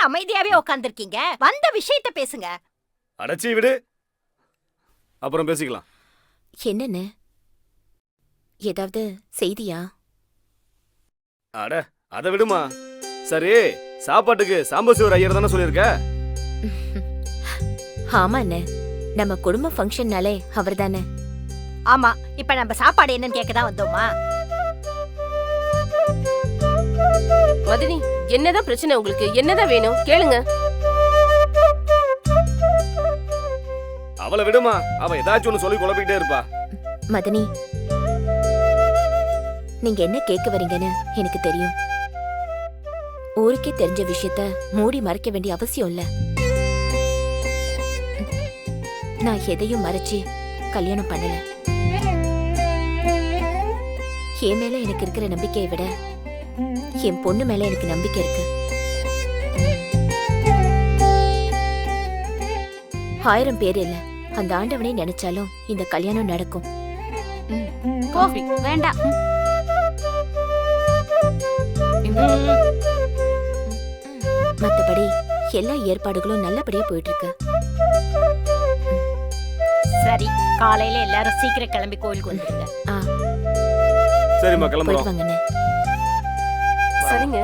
அமைதியாவே உட்கார்ந்திருக்கீங்க? வந்த விஷயத்தை பேசுங்க. அடச்சி விடு, அப்புறம் பேசிக்கலாம். என்னன்னு ஏதாவது செய்தியா? அட அதை விடுமா. சரி, சாப்பாட்டுக்கு சாம்பசிவர் ஐயர் தானே சொல்லியிருக்க? ஆமா அண்ணே, நம்ம குடும்ப ஃபங்க்ஷன்னாலே அவர் தானே. ஆமா, இப்ப நம்ம சாப்பாடு என்னன்னு கேட்கதான் வந்தோமா? மதினி, என்னதான் பிரச்சனை உங்களுக்கு? என்னதான் வேணும் கேளுங்க. அவளை விடுமா, அவ ஏதாச்சும் ஒண்ணு சொல்லி குழப்பிக்கிட்டே இருப்பா. மதனி, நீங்க என்ன கேட்க வரீங்கன்னு எனக்கு தெரியும். ஊருக்கே தெரிஞ்ச விஷயத்த மூடி மறைக்க வேண்டிய அவசியம் இல்ல. நான் எதையும் மறைச்சு கல்யாணம் பண்ணல. என் மேல எனக்கு இருக்கிற நம்பிக்கையை விட என் பொண்ணு மேல எனக்கு நம்பிக்கை இருக்கு. 1000 பேர் இல்ல, அந்த ஆண்டவனே நினைச்சாலும் இந்த கல்யாணம் நடக்கும். வேண்டாம். மத்தபடி எல்லா ஏற்பாடுகளும் நல்லபடியா போயிட்டு இருக்கு. சரி, காலையில எல்லாரும் சீக்கிரம் கிளம்பி கோயிலுக்கு வந்துருங்க. சரிம்மா, கிளம்புறோம். போயிட்டு வாங்கண்ணே. சரிங்க.